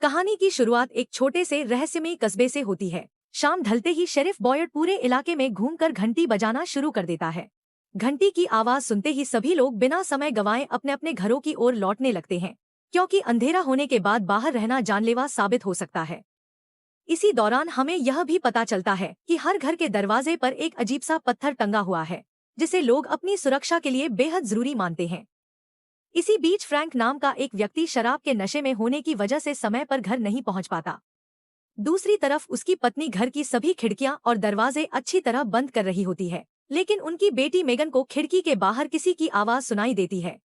कहानी की शुरुआत एक छोटे से रहस्यमयी कस्बे से होती है। शाम ढलते ही शेरिफ बॉयड पूरे इलाके में घूमकर घंटी बजाना शुरू कर देता है। घंटी की आवाज सुनते ही सभी लोग बिना समय गंवाए अपने अपने घरों की ओर लौटने लगते हैं, क्योंकि अंधेरा होने के बाद बाहर रहना जानलेवा साबित हो सकता है। इसी दौरान हमें यह भी पता चलता है कि हर घर के दरवाजे पर एक अजीब सा पत्थर टंगा हुआ है, जिसे लोग अपनी सुरक्षा के लिए बेहद जरूरी मानते हैं। इसी बीच फ्रैंक नाम का एक व्यक्ति शराब के नशे में होने की वजह से समय पर घर नहीं पहुंच पाता। दूसरी तरफ उसकी पत्नी घर की सभी खिड़कियां और दरवाजे अच्छी तरह बंद कर रही होती है, लेकिन उनकी बेटी मेगन को खिड़की के बाहर किसी की आवाज सुनाई देती है।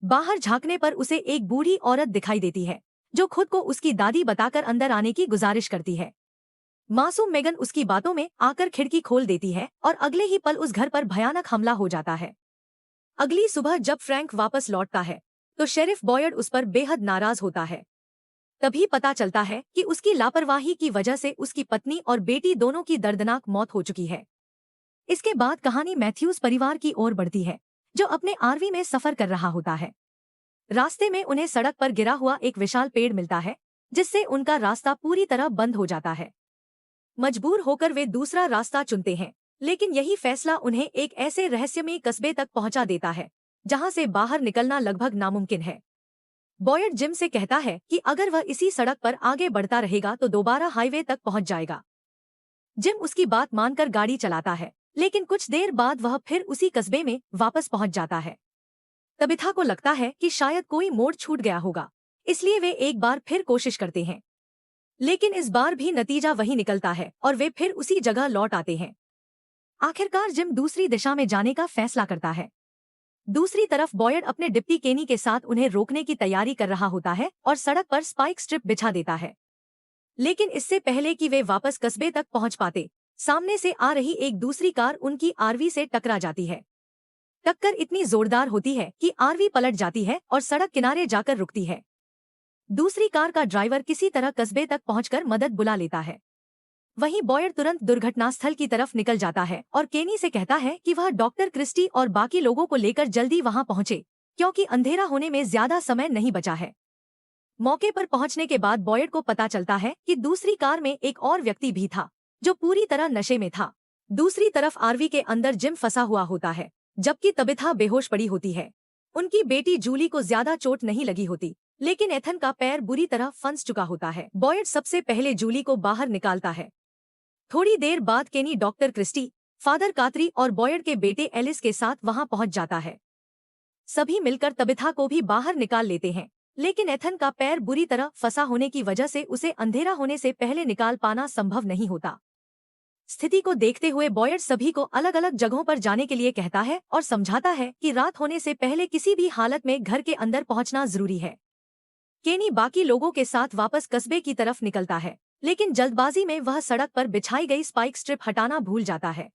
बाहर झांकने पर उसे एक बूढ़ी औरत दिखाई देती है, जो खुद को उसकी दादी बताकर अंदर आने की गुजारिश करती है। मासूम मेगन उसकी बातों में आकर खिड़की खोल देती है और अगले ही पल उस घर पर भयानक हमला हो जाता है। अगली सुबह जब फ्रैंक वापस लौटता है तो शेरिफ बॉयड उस पर बेहद नाराज होता है। तभी पता चलता है कि उसकी लापरवाही की वजह से उसकी पत्नी और बेटी दोनों की दर्दनाक मौत हो चुकी है। इसके बाद कहानी मैथ्यूज परिवार की ओर बढ़ती है, जो अपने आरवी में सफर कर रहा होता है। रास्ते में उन्हें सड़क पर गिरा हुआ एक विशाल पेड़ मिलता है, जिससे उनका रास्ता पूरी तरह बंद हो जाता है। मजबूर होकर वे दूसरा रास्ता चुनते हैं, लेकिन यही फैसला उन्हें एक ऐसे रहस्यमयी कस्बे तक पहुंचा देता है, जहां से बाहर निकलना लगभग नामुमकिन है। बॉयड जिम से कहता है कि अगर वह इसी सड़क पर आगे बढ़ता रहेगा तो दोबारा हाईवे तक पहुंच जाएगा। जिम उसकी बात मानकर गाड़ी चलाता है, लेकिन कुछ देर बाद वह फिर उसी कस्बे में वापस पहुंच जाता है। तबिथा को लगता है कि शायद कोई मोड़ छूट गया होगा, इसलिए वे एक बार फिर कोशिश करते हैं, लेकिन इस बार भी नतीजा वही निकलता है और वे फिर उसी जगह लौट आते हैं। आखिरकार जिम दूसरी दिशा में जाने का फैसला करता है। दूसरी तरफ बॉयड अपने डिप्टी केनी के साथ उन्हें रोकने की तैयारी कर रहा होता है और सड़क पर स्पाइक स्ट्रिप बिछा देता है। लेकिन इससे पहले कि वे वापस कस्बे तक पहुंच पाते, सामने से आ रही एक दूसरी कार उनकी आरवी से टकरा जाती है। टक्कर इतनी जोरदार होती है कि आरवी पलट जाती है और सड़क किनारे जाकर रुकती है। दूसरी कार का ड्राइवर किसी तरह कस्बे तक पहुंचकर मदद बुला लेता है। वहीं बॉयड तुरंत दुर्घटनास्थल की तरफ निकल जाता है और केनी से कहता है कि वह डॉक्टर क्रिस्टी और बाकी लोगों को लेकर जल्दी वहां पहुंचे, क्योंकि अंधेरा होने में ज्यादा समय नहीं बचा है। मौके पर पहुंचने के बाद बॉयड को पता चलता है कि दूसरी कार में एक और व्यक्ति भी था, जो पूरी तरह नशे में था। दूसरी तरफ आरवी के अंदर जिम फंसा हुआ होता है, जबकि तबिथा बेहोश पड़ी होती है। उनकी बेटी जूली को ज्यादा चोट नहीं लगी होती, लेकिन एथन का पैर बुरी तरह फंस चुका होता है। बॉयड सबसे पहले जूली को बाहर निकालता है। थोड़ी देर बाद केनी डॉक्टर क्रिस्टी, फादर कातरी और बॉयड के बेटे एलिस के साथ वहां पहुंच जाता है। सभी मिलकर तबिथा को भी बाहर निकाल लेते हैं, लेकिन एथन का पैर बुरी तरह फंसा होने की वजह से उसे अंधेरा होने से पहले निकाल पाना संभव नहीं होता। स्थिति को देखते हुए बॉयड सभी को अलग अलग जगहों पर जाने के लिए कहता है और समझाता है कि रात होने से पहले किसी भी हालत में घर के अंदर पहुंचना जरूरी है। केनी बाकी लोगों के साथ वापस कस्बे की तरफ निकलता है, लेकिन जल्दबाजी में वह सड़क पर बिछाई गई स्पाइक स्ट्रिप हटाना भूल जाता है।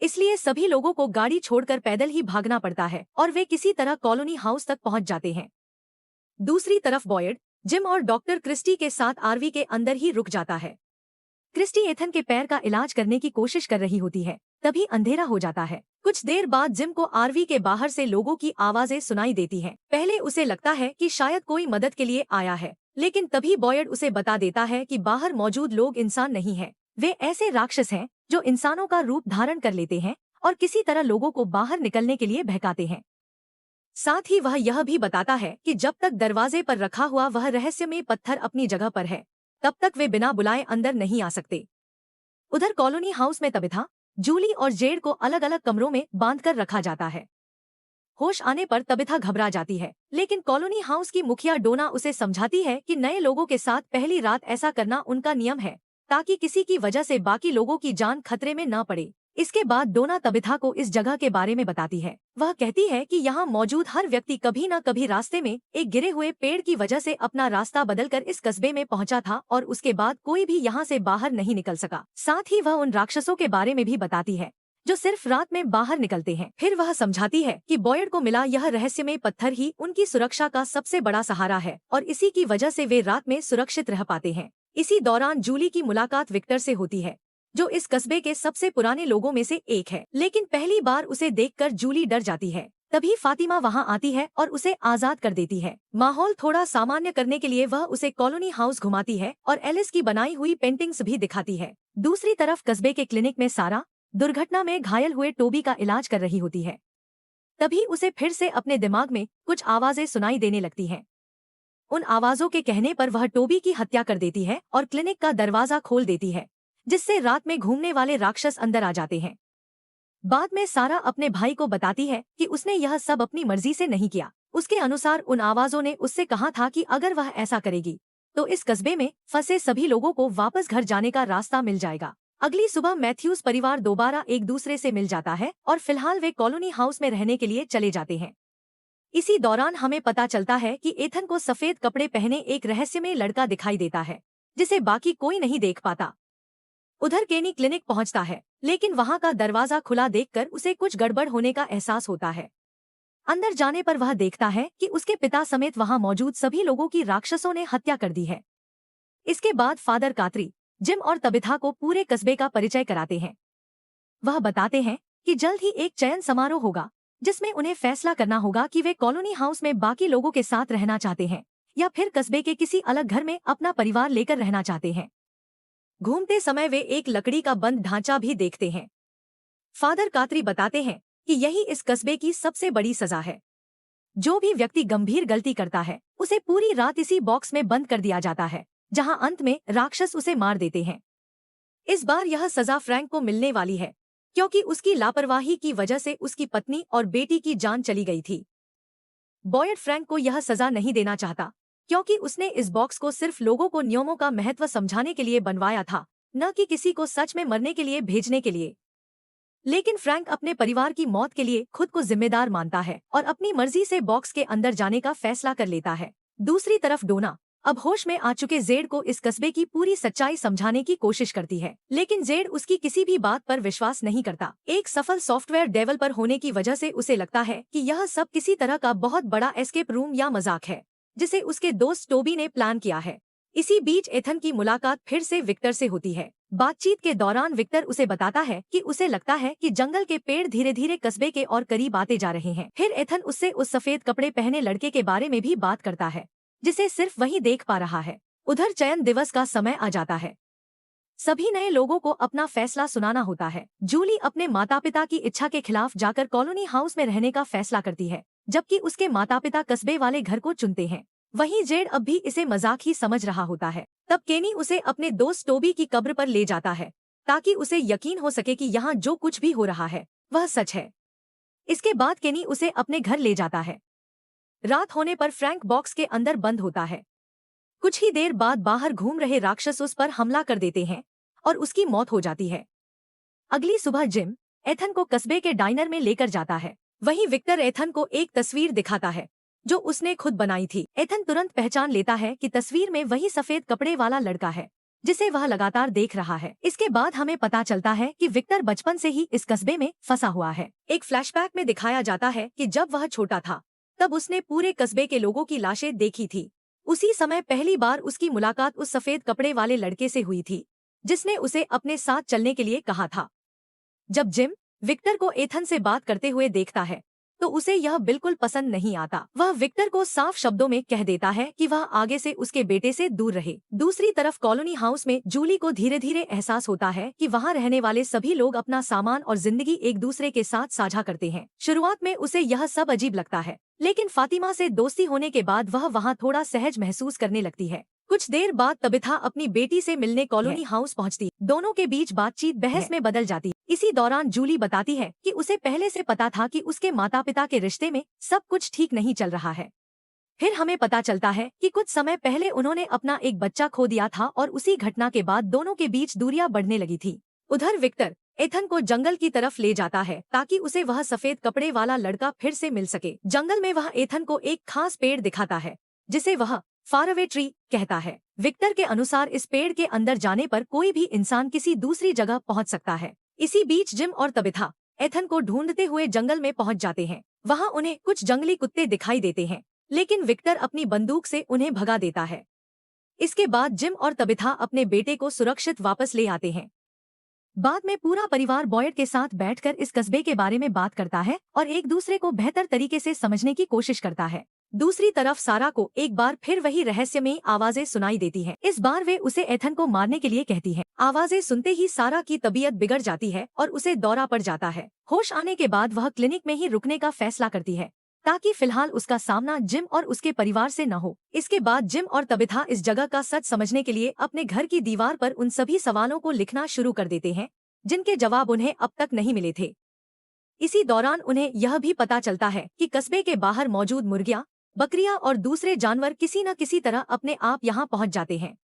इसलिए सभी लोगों को गाड़ी छोड़कर पैदल ही भागना पड़ता है और वे किसी तरह कॉलोनी हाउस तक पहुंच जाते हैं। दूसरी तरफ बॉयड, जिम और डॉक्टर क्रिस्टी के साथ आरवी के अंदर ही रुक जाता है। क्रिस्टी एथन के पैर का इलाज करने की कोशिश कर रही होती है, तभी अंधेरा हो जाता है। कुछ देर बाद जिम को आरवी के बाहर से लोगों की आवाजें सुनाई देती हैं। पहले उसे लगता है कि शायद कोई मदद के लिए आया है, लेकिन तभी बॉयड उसे बता देता है कि बाहर मौजूद लोग इंसान नहीं हैं। वे ऐसे राक्षस हैं जो इंसानों का रूप धारण कर लेते हैं और किसी तरह लोगों को बाहर निकलने के लिए बहकाते हैं। साथ ही वह यह भी बताता है कि जब तक दरवाजे पर रखा हुआ वह रहस्यमय पत्थर अपनी जगह पर है, तब तक वे बिना बुलाए अंदर नहीं आ सकते। उधर कॉलोनी हाउस में तबिथा, जूली और जेड को अलग अलग कमरों में बांधकर रखा जाता है। होश आने पर तबिथा घबरा जाती है, लेकिन कॉलोनी हाउस की मुखिया डोना उसे समझाती है कि नए लोगों के साथ पहली रात ऐसा करना उनका नियम है, ताकि किसी की वजह से बाकी लोगों की जान खतरे में न पड़े। इसके बाद डोना तबिथा को इस जगह के बारे में बताती है। वह कहती है कि यहाँ मौजूद हर व्यक्ति कभी न कभी रास्ते में एक गिरे हुए पेड़ की वजह से अपना रास्ता बदलकर इस कस्बे में पहुंचा था और उसके बाद कोई भी यहाँ से बाहर नहीं निकल सका। साथ ही वह उन राक्षसों के बारे में भी बताती है जो सिर्फ रात में बाहर निकलते हैं। फिर वह समझाती है कि बॉयड को मिला यह रहस्यमय पत्थर ही उनकी सुरक्षा का सबसे बड़ा सहारा है और इसी की वजह से वे रात में सुरक्षित रह पाते हैं। इसी दौरान जूली की मुलाकात विक्टर से होती है, जो इस कस्बे के सबसे पुराने लोगों में से एक है। लेकिन पहली बार उसे देखकर जूली डर जाती है तभी फातिमा वहां आती है और उसे आजाद कर देती है। माहौल थोड़ा सामान्य करने के लिए वह उसे कॉलोनी हाउस घुमाती है और एलिस की बनाई हुई पेंटिंग्स भी दिखाती है। दूसरी तरफ कस्बे के क्लिनिक में सारा दुर्घटना में घायल हुए टोबी का इलाज कर रही होती है। तभी उसे फिर से अपने दिमाग में कुछ आवाजें सुनाई देने लगती हैं। उन आवाजों के कहने पर वह टोबी की हत्या कर देती है और क्लिनिक का दरवाजा खोल देती है, जिससे रात में घूमने वाले राक्षस अंदर आ जाते हैं। बाद में सारा अपने भाई को बताती है कि उसने यह सब अपनी मर्जी से नहीं किया। उसके अनुसार उन आवाजों ने उससे कहा था कि अगर वह ऐसा करेगी तो इस कस्बे में फंसे सभी लोगों को वापस घर जाने का रास्ता मिल जाएगा। अगली सुबह मैथ्यूज परिवार दोबारा एक दूसरे से मिल जाता है और फिलहाल वे कॉलोनी हाउस में रहने के लिए चले जाते हैं। इसी दौरान हमें पता चलता है कि एथन को सफेद कपड़े पहने एक रहस्यमय लड़का दिखाई देता है, जिसे बाकी कोई नहीं देख पाता। उधर केनी क्लिनिक पहुंचता है, लेकिन वहां का दरवाजा खुला देखकर उसे कुछ गड़बड़ होने का एहसास होता है। अंदर जाने पर वह देखता है कि उसके पिता समेत वहां मौजूद सभी लोगों की राक्षसों ने हत्या कर दी है। इसके बाद फादर कात्री जिम और तबिथा को पूरे कस्बे का परिचय कराते हैं। वह बताते हैं कि जल्द ही एक चयन समारोह होगा, जिसमें उन्हें फैसला करना होगा कि वे कॉलोनी हाउस में बाकी लोगों के साथ रहना चाहते हैं या फिर कस्बे के किसी अलग घर में अपना परिवार लेकर रहना चाहते हैं। घूमते समय वे एक लकड़ी का बंद ढांचा भी देखते हैं। फादर कात्री बताते हैं कि यही इस कस्बे की सबसे बड़ी सजा है। जो भी व्यक्ति गंभीर गलती करता है उसे पूरी रात इसी बॉक्स में बंद कर दिया जाता है, जहां अंत में राक्षस उसे मार देते हैं। इस बार यह सजा फ्रैंक को मिलने वाली है, क्योंकि उसकी लापरवाही की वजह से उसकी पत्नी और बेटी की जान चली गई थी। बॉयड फ्रैंक को यह सजा नहीं देना चाहता, क्योंकि उसने इस बॉक्स को सिर्फ लोगों को नियमों का महत्व समझाने के लिए बनवाया था, न कि किसी को सच में मरने के लिए भेजने के लिए। लेकिन फ्रैंक अपने परिवार की मौत के लिए खुद को जिम्मेदार मानता है और अपनी मर्जी से बॉक्स के अंदर जाने का फैसला कर लेता है। दूसरी तरफ डोना अब होश में आ चुके जेड को इस कस्बे की पूरी सच्चाई समझाने की कोशिश करती है, लेकिन जेड उसकी किसी भी बात पर विश्वास नहीं करता। एक सफल सॉफ्टवेयर डेवलपर होने की वजह से उसे लगता है कि यह सब किसी तरह का बहुत बड़ा एस्केप रूम या मजाक है, जिसे उसके दोस्त टोबी ने प्लान किया है। इसी बीच एथन की मुलाकात फिर से विक्टर से होती है। बातचीत के दौरान विक्टर उसे बताता है कि उसे लगता है कि जंगल के पेड़ धीरे धीरे कस्बे के और करीब आते जा रहे हैं। फिर एथन उससे उस सफेद कपड़े पहने लड़के के बारे में भी बात करता है, जिसे सिर्फ वही देख पा रहा है। उधर चयन दिवस का समय आ जाता है। सभी नए लोगों को अपना फैसला सुनाना होता है। जूली अपने माता पिता की इच्छा के खिलाफ जाकर कॉलोनी हाउस में रहने का फैसला करती है, जबकि उसके माता पिता कस्बे वाले घर को चुनते हैं। वहीं जेड अब भी इसे मजाक ही समझ रहा होता है। तब केनी उसे अपने दोस्त टोबी की कब्र पर ले जाता है, ताकि उसे यकीन हो सके कि यहाँ जो कुछ भी हो रहा है वह सच है। इसके बाद केनी उसे अपने घर ले जाता है। रात होने पर फ्रैंक बॉक्स के अंदर बंद होता है। कुछ ही देर बाद बाहर घूम रहे राक्षस उस पर हमला कर देते हैं और उसकी मौत हो जाती है। अगली सुबह जिम एथन को कस्बे के डाइनर में लेकर जाता है। वहीं विक्टर एथन को एक तस्वीर दिखाता है जो उसने खुद बनाई थी। एथन तुरंत पहचान लेता है कि तस्वीर में वही सफेद कपड़े वाला लड़का है, जिसे वह लगातार देख रहा है। इसके बाद हमें पता चलता है कि विक्टर बचपन से ही इस कस्बे में फंसा हुआ है। एक फ्लैशबैक में दिखाया जाता है कि जब वह छोटा था तब उसने पूरे कस्बे के लोगों की लाशें देखी थी। उसी समय पहली बार उसकी मुलाकात उस सफेद कपड़े वाले लड़के से हुई थी, जिसने उसे अपने साथ चलने के लिए कहा था। जब जिम विक्टर को एथन से बात करते हुए देखता है तो उसे यह बिल्कुल पसंद नहीं आता। वह विक्टर को साफ शब्दों में कह देता है कि वह आगे से उसके बेटे से दूर रहे। दूसरी तरफ कॉलोनी हाउस में जूली को धीरे धीरे एहसास होता है कि वहां रहने वाले सभी लोग अपना सामान और जिंदगी एक दूसरे के साथ साझा करते हैं। शुरुआत में उसे यह सब अजीब लगता है, लेकिन फातिमा से दोस्ती होने के बाद वह वहाँ थोड़ा सहज महसूस करने लगती है। कुछ देर बाद तबिथा अपनी बेटी से मिलने कॉलोनी हाउस पहुंचती। दोनों के बीच बातचीत बहस में बदल जाती। इसी दौरान जूली बताती है कि उसे पहले से पता था कि उसके माता पिता के रिश्ते में सब कुछ ठीक नहीं चल रहा है। फिर हमें पता चलता है कि कुछ समय पहले उन्होंने अपना एक बच्चा खो दिया था और उसी घटना के बाद दोनों के बीच दूरियां बढ़ने लगी थी। उधर विक्टर एथन को जंगल की तरफ ले जाता है ताकि उसे वह सफेद कपड़े वाला लड़का फिर से मिल सके। जंगल में वह एथन को एक खास पेड़ दिखाता है, जिसे वह फारअवे ट्री कहता है। विक्टर के अनुसार इस पेड़ के अंदर जाने पर कोई भी इंसान किसी दूसरी जगह पहुंच सकता है। इसी बीच जिम और तबिथा एथन को ढूंढते हुए जंगल में पहुंच जाते हैं। वहां उन्हें कुछ जंगली कुत्ते दिखाई देते हैं, लेकिन विक्टर अपनी बंदूक से उन्हें भगा देता है। इसके बाद जिम और तबिथा अपने बेटे को सुरक्षित वापस ले आते हैं। बाद में पूरा परिवार बॉयड के साथ बैठकर इस कस्बे के बारे में बात करता है और एक दूसरे को बेहतर तरीके से समझने की कोशिश करता है। दूसरी तरफ सारा को एक बार फिर वही रहस्यमयी आवाजें सुनाई देती हैं। इस बार वे उसे एथन को मारने के लिए कहती हैं। आवाजें सुनते ही सारा की तबीयत बिगड़ जाती है और उसे दौरा पड़ जाता है। होश आने के बाद वह क्लिनिक में ही रुकने का फैसला करती है ताकि फिलहाल उसका सामना जिम और उसके परिवार से न हो। इसके बाद जिम और तबिथा इस जगह का सच समझने के लिए अपने घर की दीवार पर उन सभी सवालों को लिखना शुरू कर देते हैं जिनके जवाब उन्हें अब तक नहीं मिले थे। इसी दौरान उन्हें यह भी पता चलता है कि कस्बे के बाहर मौजूद मुर्गियां, बकरियां और दूसरे जानवर किसी न किसी तरह अपने आप यहाँ पहुँच जाते हैं।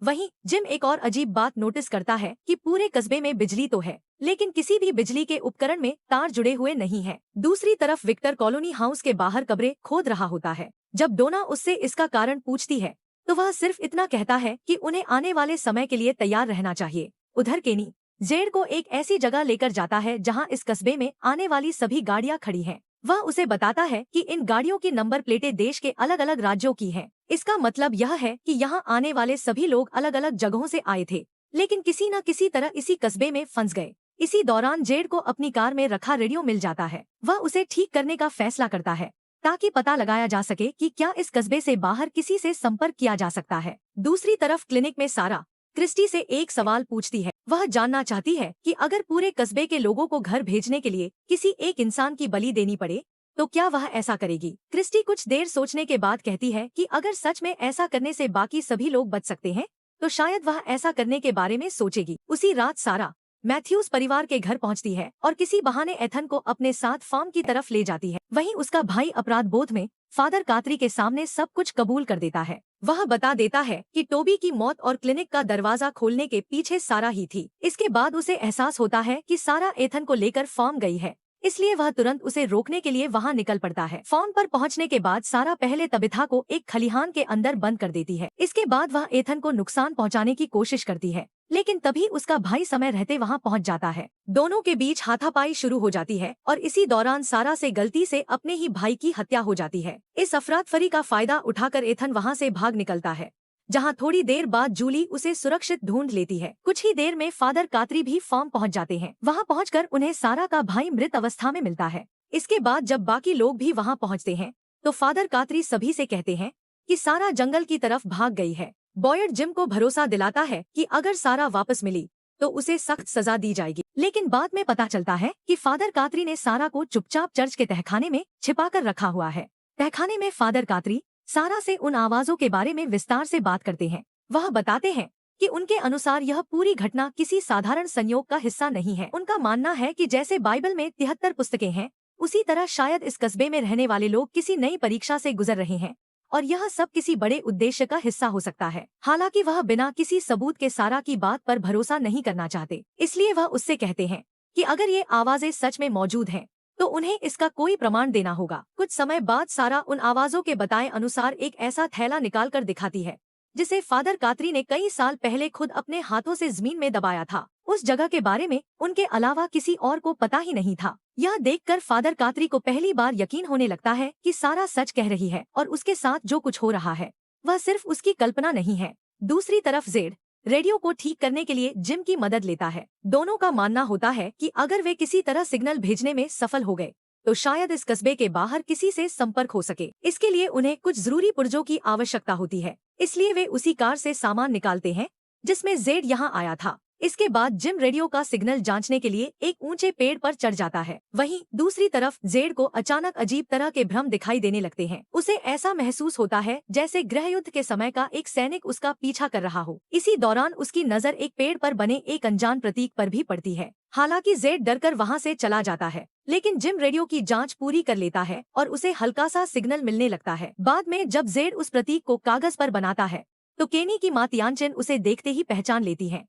वहीं जिम एक और अजीब बात नोटिस करता है कि पूरे कस्बे में बिजली तो है, लेकिन किसी भी बिजली के उपकरण में तार जुड़े हुए नहीं है। दूसरी तरफ विक्टर कॉलोनी हाउस के बाहर कब्रें खोद रहा होता है। जब डोना उससे इसका कारण पूछती है तो वह सिर्फ इतना कहता है कि उन्हें आने वाले समय के लिए तैयार रहना चाहिए। उधर केनी जेड को एक ऐसी जगह लेकर जाता है जहां इस कस्बे में आने वाली सभी गाड़ियां खड़ी हैं। वह उसे बताता है कि इन गाड़ियों की नंबर प्लेटें देश के अलग अलग राज्यों की हैं। इसका मतलब यह है कि यहाँ आने वाले सभी लोग अलग अलग जगहों से आए थे, लेकिन किसी न किसी तरह इसी कस्बे में फंस गए। इसी दौरान जेड को अपनी कार में रखा रेडियो मिल जाता है। वह उसे ठीक करने का फैसला करता है ताकि पता लगाया जा सके कि क्या इस कस्बे से बाहर किसी से संपर्क किया जा सकता है। दूसरी तरफ क्लिनिक में सारा क्रिस्टी से एक सवाल पूछती है। वह जानना चाहती है कि अगर पूरे कस्बे के लोगों को घर भेजने के लिए किसी एक इंसान की बलि देनी पड़े तो क्या वह ऐसा करेगी। क्रिस्टी कुछ देर सोचने के बाद कहती है कि अगर सच में ऐसा करने से बाकी सभी लोग बच सकते हैं तो शायद वह ऐसा करने के बारे में सोचेगी। उसी रात सारा मैथ्यूज परिवार के घर पहुंचती है और किसी बहाने एथन को अपने साथ फार्म की तरफ ले जाती है। वहीं उसका भाई अपराध बोध में फादर कातरी के सामने सब कुछ कबूल कर देता है। वह बता देता है कि टोबी की मौत और क्लिनिक का दरवाजा खोलने के पीछे सारा ही थी। इसके बाद उसे एहसास होता है कि सारा एथन को लेकर फार्म गई है, इसलिए वह तुरंत उसे रोकने के लिए वहां निकल पड़ता है। फार्म पर पहुंचने के बाद सारा पहले तबिथा को एक खलिहान के अंदर बंद कर देती है। इसके बाद वह एथन को नुकसान पहुंचाने की कोशिश करती है, लेकिन तभी उसका भाई समय रहते वहां पहुंच जाता है। दोनों के बीच हाथापाई शुरू हो जाती है और इसी दौरान सारा से गलती से अपने ही भाई की हत्या हो जाती है। इस अफरातफरी का फायदा उठाकर एथन वहां से भाग निकलता है, जहां थोड़ी देर बाद जूली उसे सुरक्षित ढूंढ लेती है। कुछ ही देर में फादर कातरी भी फार्म पहुंच जाते हैं। वहां पहुंचकर उन्हें सारा का भाई मृत अवस्था में मिलता है। इसके बाद जब बाकी लोग भी वहां पहुंचते हैं तो फादर कातरी सभी से कहते हैं कि सारा जंगल की तरफ भाग गई है। बॉयड जिम को भरोसा दिलाता है कि अगर सारा वापस मिली तो उसे सख्त सजा दी जाएगी, लेकिन बाद में पता चलता है कि फादर कातरी ने सारा को चुपचाप चर्च के तहखाने में छिपाकर रखा हुआ है। तहखाने में फादर कातरी सारा से उन आवाजों के बारे में विस्तार से बात करते हैं। वह बताते हैं कि उनके अनुसार यह पूरी घटना किसी साधारण संयोग का हिस्सा नहीं है। उनका मानना है कि जैसे बाइबल में 73 पुस्तकें हैं, उसी तरह शायद इस कस्बे में रहने वाले लोग किसी नई परीक्षा से गुजर रहे हैं और यह सब किसी बड़े उद्देश्य का हिस्सा हो सकता है। हालांकि वह बिना किसी सबूत के सारा की बात पर भरोसा नहीं करना चाहते, इसलिए वह उससे कहते हैं कि अगर ये आवाजें सच में मौजूद हैं तो उन्हें इसका कोई प्रमाण देना होगा। कुछ समय बाद सारा उन आवाजों के बताए अनुसार एक ऐसा थैला निकाल कर दिखाती है जिसे फादर कातरी ने कई साल पहले खुद अपने हाथों से जमीन में दबाया था। उस जगह के बारे में उनके अलावा किसी और को पता ही नहीं था। यह देखकर फादर कातरी को पहली बार यकीन होने लगता है कि सारा सच कह रही है और उसके साथ जो कुछ हो रहा है वह सिर्फ उसकी कल्पना नहीं है। दूसरी तरफ जेड रेडियो को ठीक करने के लिए जिम की मदद लेता है। दोनों का मानना होता है कि अगर वे किसी तरह सिग्नल भेजने में सफल हो गए तो शायद इस कस्बे के बाहर किसी से संपर्क हो सके। इसके लिए उन्हें कुछ जरूरी पुर्जों की आवश्यकता होती है, इसलिए वे उसी कार से सामान निकालते हैं जिसमें जेड यहाँ आया था। इसके बाद जिम रेडियो का सिग्नल जांचने के लिए एक ऊंचे पेड़ पर चढ़ जाता है। वहीं दूसरी तरफ जेड को अचानक अजीब तरह के भ्रम दिखाई देने लगते हैं। उसे ऐसा महसूस होता है जैसे गृहयुद्ध के समय का एक सैनिक उसका पीछा कर रहा हो। इसी दौरान उसकी नजर एक पेड़ पर बने एक अनजान प्रतीक पर भी पड़ती है। हालांकि जेड डरकर वहां से चला जाता है, लेकिन जिम रेडियो की जांच पूरी कर लेता है और उसे हल्का सा सिग्नल मिलने लगता है। बाद में जब जेड उस प्रतीक को कागज पर बनाता है तो केनी की माँ तियानचेन उसे देखते ही पहचान लेती है।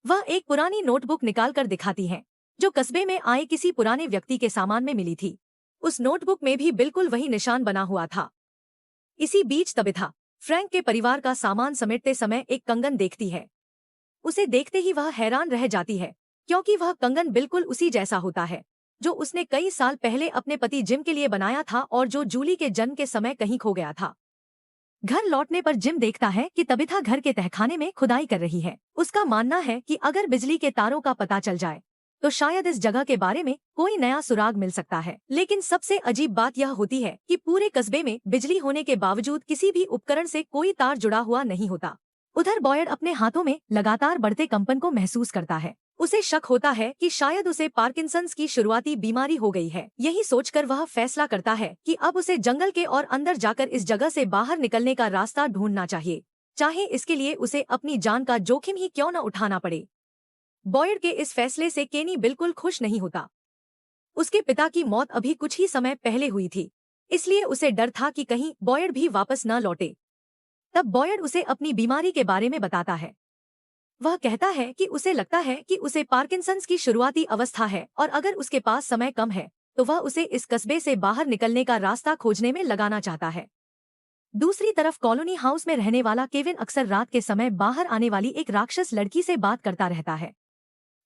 वह एक पुरानी नोटबुक निकालकर दिखाती है जो कस्बे में आए किसी पुराने व्यक्ति के सामान में मिली थी। उस नोटबुक में भी बिल्कुल वही निशान बना हुआ था। इसी बीच तबिथा फ्रैंक के परिवार का सामान समेटते समय एक कंगन देखती है। उसे देखते ही वह हैरान रह जाती है क्योंकि वह कंगन बिल्कुल उसी जैसा होता है जो उसने कई साल पहले अपने पति जिम के लिए बनाया था और जो जूली के जन्म के समय कहीं खो गया था। घर लौटने पर जिम देखता है कि तबिथा घर के तहखाने में खुदाई कर रही है। उसका मानना है कि अगर बिजली के तारों का पता चल जाए तो शायद इस जगह के बारे में कोई नया सुराग मिल सकता है। लेकिन सबसे अजीब बात यह होती है कि पूरे कस्बे में बिजली होने के बावजूद किसी भी उपकरण से कोई तार जुड़ा हुआ नहीं होता। उधर बॉयड अपने हाथों में लगातार बढ़ते कंपन को महसूस करता है। उसे शक होता है कि शायद उसे पार्किंसंस की शुरुआती बीमारी हो गई है। यही सोचकर वह फैसला करता है कि अब उसे जंगल के और अंदर जाकर इस जगह से बाहर निकलने का रास्ता ढूंढना चाहिए, चाहे इसके लिए उसे अपनी जान का जोखिम ही क्यों न उठाना पड़े। बॉयड के इस फैसले से केनी बिल्कुल खुश नहीं होता। उसके पिता की मौत अभी कुछ ही समय पहले हुई थी, इसलिए उसे डर था कि कहीं बॉयड भी वापस न लौटे। तब बॉयड उसे अपनी बीमारी के बारे में बताता है। वह कहता है कि उसे लगता है कि उसे पार्किंसंस की शुरुआती अवस्था है और अगर उसके पास समय कम है तो वह उसे इस कस्बे से बाहर निकलने का रास्ता खोजने में लगाना चाहता है। दूसरी तरफ कॉलोनी हाउस में रहने वाला केविन अक्सर रात के समय बाहर आने वाली एक राक्षस लड़की से बात करता रहता है।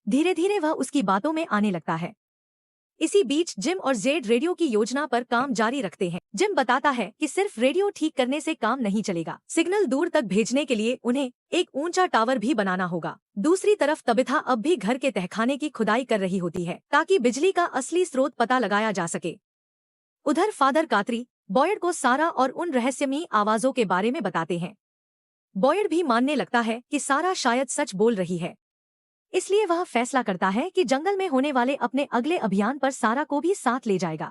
धीरे धीरे वह उसकी बातों में आने लगता है। इसी बीच जिम और जेड रेडियो की योजना पर काम जारी रखते हैं। जिम बताता है कि सिर्फ रेडियो ठीक करने से काम नहीं चलेगा, सिग्नल दूर तक भेजने के लिए उन्हें एक ऊंचा टावर भी बनाना होगा। दूसरी तरफ तबिथा अब भी घर के तहखाने की खुदाई कर रही होती है ताकि बिजली का असली स्रोत पता लगाया जा सके। उधर फादर कातरी बॉयड को सारा और उन रहस्यमयी आवाजों के बारे में बताते हैं। बॉयड भी मानने लगता है कि सारा शायद सच बोल रही है, इसलिए वह फैसला करता है कि जंगल में होने वाले अपने अगले अभियान पर सारा को भी साथ ले जाएगा।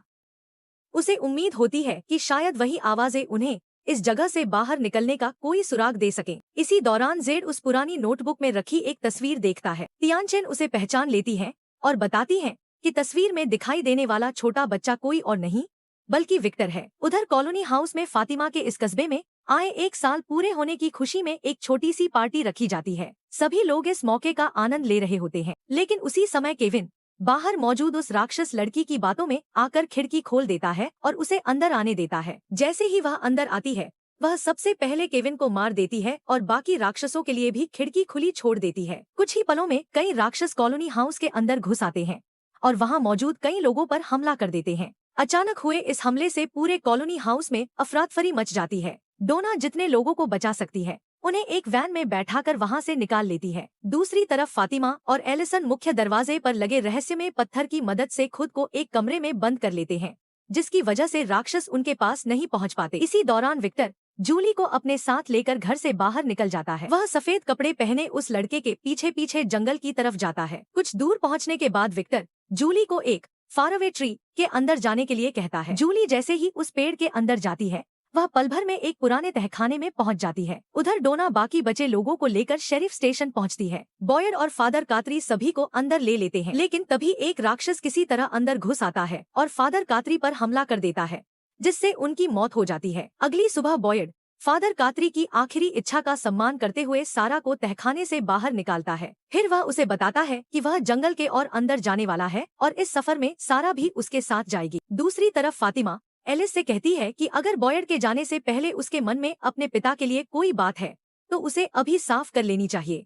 उसे उम्मीद होती है कि शायद वही आवाजें उन्हें इस जगह से बाहर निकलने का कोई सुराग दे सकें। इसी दौरान जेड उस पुरानी नोटबुक में रखी एक तस्वीर देखता है। तियानचेन उसे पहचान लेती है और बताती है कि तस्वीर में दिखाई देने वाला छोटा बच्चा कोई और नहीं बल्कि विक्टर है। उधर कॉलोनी हाउस में फातिमा के इस कस्बे में आए 1 साल पूरे होने की खुशी में एक छोटी सी पार्टी रखी जाती है। सभी लोग इस मौके का आनंद ले रहे होते हैं, लेकिन उसी समय केविन बाहर मौजूद उस राक्षस लड़की की बातों में आकर खिड़की खोल देता है और उसे अंदर आने देता है। जैसे ही वह अंदर आती है वह सबसे पहले केविन को मार देती है और बाकी राक्षसों के लिए भी खिड़की खुली छोड़ देती है। कुछ ही पलों में कई राक्षस कॉलोनी हाउस के अंदर घुस आते हैं और वहाँ मौजूद कई लोगों पर हमला कर देते हैं। अचानक हुए इस हमले से पूरे कॉलोनी हाउस में अफरातफरी मच जाती है। डोना जितने लोगों को बचा सकती है उन्हें एक वैन में बैठाकर वहां से निकाल लेती है। दूसरी तरफ फातिमा और एलिसन मुख्य दरवाजे पर लगे रहस्यमय पत्थर की मदद से खुद को एक कमरे में बंद कर लेते हैं, जिसकी वजह से राक्षस उनके पास नहीं पहुंच पाते। इसी दौरान विक्टर जूली को अपने साथ लेकर घर से बाहर निकल जाता है। वह सफेद कपड़े पहने उस लड़के के पीछे पीछे जंगल की तरफ जाता है। कुछ दूर पहुँचने के बाद विक्टर जूली को एक फारअवे ट्री के अंदर जाने के लिए कहता है। जूली जैसे ही उस पेड़ के अंदर जाती है वह पल भर में एक पुराने तहखाने में पहुंच जाती है। उधर डोना बाकी बचे लोगों को लेकर शेरिफ स्टेशन पहुंचती है। बॉयड और फादर कातरी सभी को अंदर ले लेते हैं, लेकिन तभी एक राक्षस किसी तरह अंदर घुस आता है और फादर कातरी पर हमला कर देता है, जिससे उनकी मौत हो जाती है। अगली सुबह बॉयड फादर कातरी की आखिरी इच्छा का सम्मान करते हुए सारा को तहखाने से बाहर निकालता है। फिर वह उसे बताता है कि वह जंगल के और अंदर जाने वाला है और इस सफर में सारा भी उसके साथ जाएगी। दूसरी तरफ फातिमा एलिस से कहती है कि अगर बॉयड के जाने से पहले उसके मन में अपने पिता के लिए कोई बात है तो उसे अभी साफ कर लेनी चाहिए।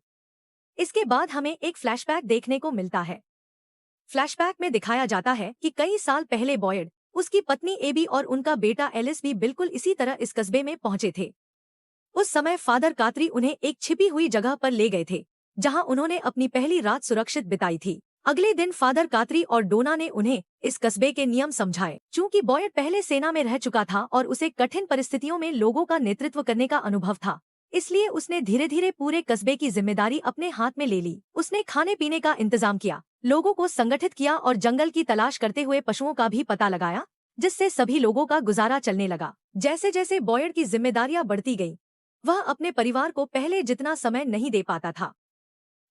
इसके बाद हमें एक फ्लैशबैक देखने को मिलता है। फ्लैशबैक में दिखाया जाता है कि कई साल पहले बॉयड, उसकी पत्नी एबी और उनका बेटा एलिस भी बिल्कुल इसी तरह इस कस्बे में पहुंचे थे। उस समय फादर कातरी उन्हें एक छिपी हुई जगह पर ले गए थे जहां उन्होंने अपनी पहली रात सुरक्षित बिताई थी। अगले दिन फादर कातरी और डोना ने उन्हें इस कस्बे के नियम समझाए। चूंकि बॉयड पहले सेना में रह चुका था और उसे कठिन परिस्थितियों में लोगों का नेतृत्व करने का अनुभव था, इसलिए उसने धीरे धीरे पूरे कस्बे की जिम्मेदारी अपने हाथ में ले ली। उसने खाने पीने का इंतजाम किया, लोगों को संगठित किया और जंगल की तलाश करते हुए पशुओं का भी पता लगाया, जिससे सभी लोगों का गुजारा चलने लगा। जैसे जैसे बॉयड की जिम्मेदारियां बढ़ती गईं, वह अपने परिवार को पहले जितना समय नहीं दे पाता था।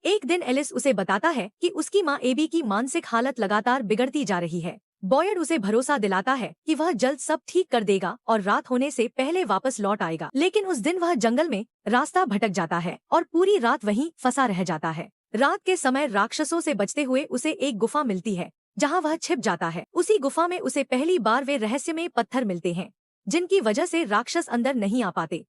एक दिन एलिस उसे बताता है कि उसकी माँ एबी की मानसिक हालत लगातार बिगड़ती जा रही है। बॉयड उसे भरोसा दिलाता है कि वह जल्द सब ठीक कर देगा और रात होने से पहले वापस लौट आएगा। लेकिन उस दिन वह जंगल में रास्ता भटक जाता है और पूरी रात वहीं फंसा रह जाता है। रात के समय राक्षसों से बचते हुए उसे एक गुफा मिलती है जहाँ वह छिप जाता है। उसी गुफा में उसे पहली बार वे रहस्यमय पत्थर मिलते हैं जिनकी वजह से राक्षस अंदर नहीं आ पाते।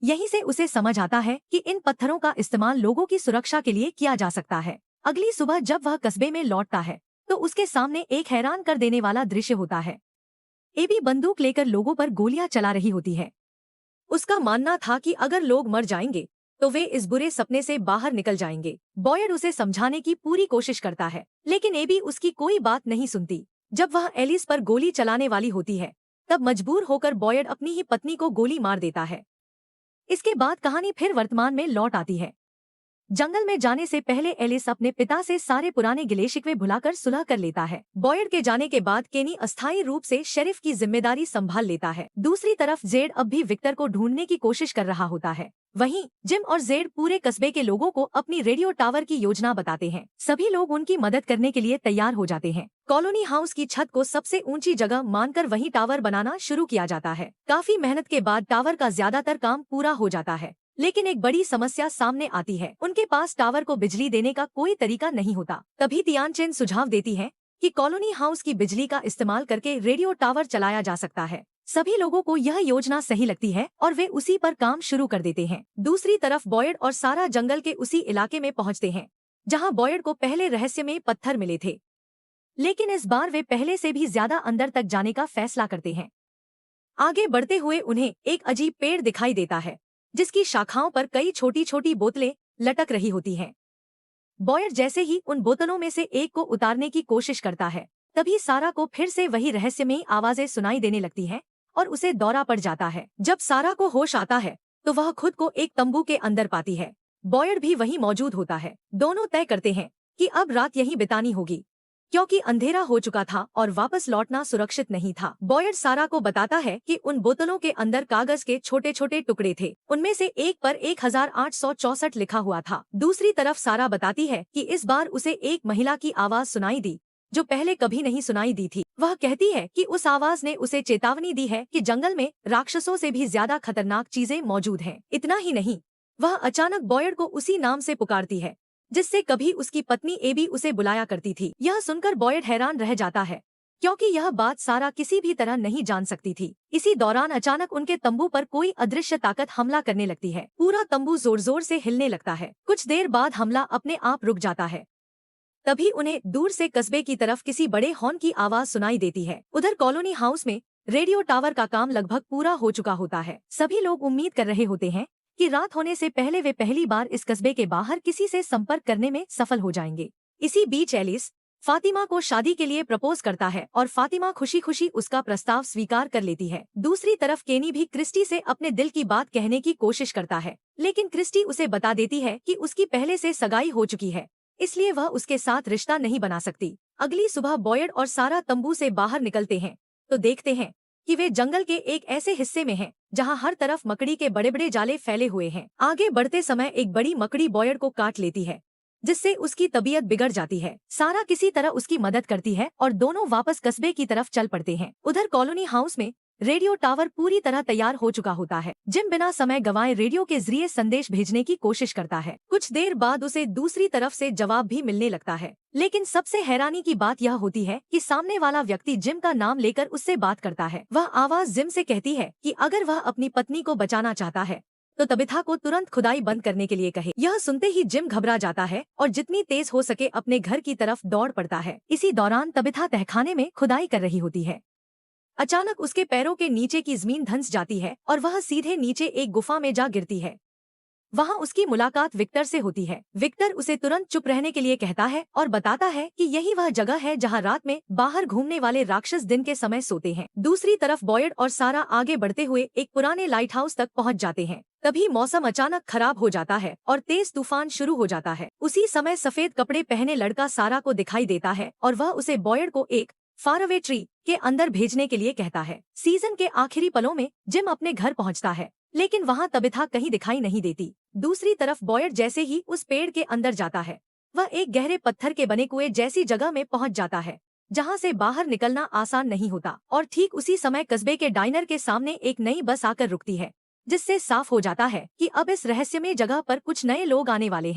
यहीं से उसे समझ आता है कि इन पत्थरों का इस्तेमाल लोगों की सुरक्षा के लिए किया जा सकता है। अगली सुबह जब वह कस्बे में लौटता है तो उसके सामने एक हैरान कर देने वाला दृश्य होता है। एबी बंदूक लेकर लोगों पर गोलियां चला रही होती है। उसका मानना था कि अगर लोग मर जाएंगे तो वे इस बुरे सपने से बाहर निकल जाएंगे। बॉयड उसे समझाने की पूरी कोशिश करता है, लेकिन एबी उसकी कोई बात नहीं सुनती। जब वह एलिस पर गोली चलाने वाली होती है, तब मजबूर होकर बॉयड अपनी ही पत्नी को गोली मार देता है। इसके बाद कहानी फिर वर्तमान में लौट आती है। जंगल में जाने से पहले एलिस अपने पिता से सारे पुराने गिले शिकवे भुलाकर सुलह कर लेता है। बॉयड के जाने के बाद केनी अस्थायी रूप से शेरिफ की जिम्मेदारी संभाल लेता है। दूसरी तरफ जेड अब भी विक्टर को ढूंढने की कोशिश कर रहा होता है। वहीं जिम और जेड पूरे कस्बे के लोगों को अपनी रेडियो टावर की योजना बताते हैं। सभी लोग उनकी मदद करने के लिए तैयार हो जाते हैं। कॉलोनी हाउस की छत को सबसे ऊंची जगह मानकर वहीं टावर बनाना शुरू किया जाता है। काफी मेहनत के बाद टावर का ज्यादातर काम पूरा हो जाता है, लेकिन एक बड़ी समस्या सामने आती है। उनके पास टावर को बिजली देने का कोई तरीका नहीं होता। तभी तियानचेन सुझाव देती है कि कॉलोनी हाउस की बिजली का इस्तेमाल करके रेडियो टावर चलाया जा सकता है। सभी लोगों को यह योजना सही लगती है और वे उसी पर काम शुरू कर देते हैं। दूसरी तरफ बॉयड और सारा जंगल के उसी इलाके में पहुंचते हैं जहां बॉयड को पहले रहस्यमय पत्थर मिले थे, लेकिन इस बार वे पहले से भी ज्यादा अंदर तक जाने का फैसला करते हैं। आगे बढ़ते हुए उन्हें एक अजीब पेड़ दिखाई देता है जिसकी शाखाओं पर कई छोटी छोटी बोतलें लटक रही होती हैं। बॉयड जैसे ही उन बोतलों में से एक को उतारने की कोशिश करता है, तभी सारा को फिर से वही रहस्यमयी आवाजें सुनाई देने लगती हैं और उसे दौरा पड़ जाता है। जब सारा को होश आता है तो वह खुद को एक तंबू के अंदर पाती है। बॉयड भी वहीं मौजूद होता है। दोनों तय करते हैं कि अब रात यहीं बितानी होगी, क्योंकि अंधेरा हो चुका था और वापस लौटना सुरक्षित नहीं था। बॉयड सारा को बताता है कि उन बोतलों के अंदर कागज के छोटे छोटे टुकड़े थे। उनमें से एक पर 1864 लिखा हुआ था। दूसरी तरफ सारा बताती है कि इस बार उसे एक महिला की आवाज सुनाई दी जो पहले कभी नहीं सुनाई दी थी। वह कहती है कि उस आवाज ने उसे चेतावनी दी है कि जंगल में राक्षसों से भी ज्यादा खतरनाक चीजें मौजूद हैं। इतना ही नहीं, वह अचानक बॉयड को उसी नाम से पुकारती है जिससे कभी उसकी पत्नी एबी उसे बुलाया करती थी। यह सुनकर बॉयड हैरान रह जाता है, क्योंकि यह बात सारा किसी भी तरह नहीं जान सकती थी। इसी दौरान अचानक उनके तंबू पर कोई अदृश्य ताकत हमला करने लगती है। पूरा तंबू जोर जोर से हिलने लगता है। कुछ देर बाद हमला अपने आप रुक जाता है। तभी उन्हें दूर से कस्बे की तरफ किसी बड़े हॉर्न की आवाज सुनाई देती है। उधर कॉलोनी हाउस में रेडियो टावर का काम लगभग पूरा हो चुका होता है। सभी लोग उम्मीद कर रहे होते हैं कि रात होने से पहले वे पहली बार इस कस्बे के बाहर किसी से संपर्क करने में सफल हो जाएंगे। इसी बीच एलिस फातिमा को शादी के लिए प्रपोज करता है और फातिमा खुशी खुशी उसका प्रस्ताव स्वीकार कर लेती है। दूसरी तरफ केनी भी क्रिस्टी से अपने दिल की बात कहने की कोशिश करता है, लेकिन क्रिस्टी उसे बता देती है कि उसकी पहले से सगाई हो चुकी है, इसलिए वह उसके साथ रिश्ता नहीं बना सकती। अगली सुबह बॉयड और सारा तंबू से बाहर निकलते हैं तो देखते हैं कि वे जंगल के एक ऐसे हिस्से में हैं जहां हर तरफ मकड़ी के बड़े बड़े जाले फैले हुए हैं। आगे बढ़ते समय एक बड़ी मकड़ी बॉयड को काट लेती है, जिससे उसकी तबीयत बिगड़ जाती है। सारा किसी तरह उसकी मदद करती है और दोनों वापस कस्बे की तरफ चल पड़ते हैं। उधर कॉलोनी हाउस में रेडियो टावर पूरी तरह तैयार हो चुका होता है। जिम बिना समय गंवाए रेडियो के जरिए संदेश भेजने की कोशिश करता है। कुछ देर बाद उसे दूसरी तरफ से जवाब भी मिलने लगता है, लेकिन सबसे हैरानी की बात यह होती है कि सामने वाला व्यक्ति जिम का नाम लेकर उससे बात करता है। वह आवाज जिम से कहती है कि अगर वह अपनी पत्नी को बचाना चाहता है तो तबिथा को तुरंत खुदाई बंद करने के लिए कहे। यह सुनते ही जिम घबरा जाता है और जितनी तेज हो सके अपने घर की तरफ दौड़ पड़ता है। इसी दौरान तबिथा तहखाने में खुदाई कर रही होती है। अचानक उसके पैरों के नीचे की जमीन धंस जाती है और वह सीधे नीचे एक गुफा में जा गिरती है। वहां उसकी मुलाकात विक्टर से होती है। विक्टर उसे तुरंत चुप रहने के लिए कहता है और बताता है कि यही वह जगह है जहां रात में बाहर घूमने वाले राक्षस दिन के समय सोते हैं। दूसरी तरफ बॉयड और सारा आगे बढ़ते हुए एक पुराने लाइट हाउस तक पहुंच जाते हैं। तभी मौसम अचानक खराब हो जाता है और तेज तूफान शुरू हो जाता है। उसी समय सफेद कपड़े पहने लड़का सारा को दिखाई देता है और वह उसे बॉयड को एक फारअवे ट्री के अंदर भेजने के लिए कहता है। सीजन के आखिरी पलों में जिम अपने घर पहुंचता है, लेकिन वहां तबिथा कहीं दिखाई नहीं देती। दूसरी तरफ बॉयड जैसे ही उस पेड़ के अंदर जाता है, वह एक गहरे पत्थर के बने कुएं जैसी जगह में पहुंच जाता है, जहां से बाहर निकलना आसान नहीं होता। और ठीक उसी समय कस्बे के डाइनर के सामने एक नई बस आकर रुकती है, जिससे साफ हो जाता है कि अब इस रहस्यमय जगह पर कुछ नए लोग आने वाले हैं।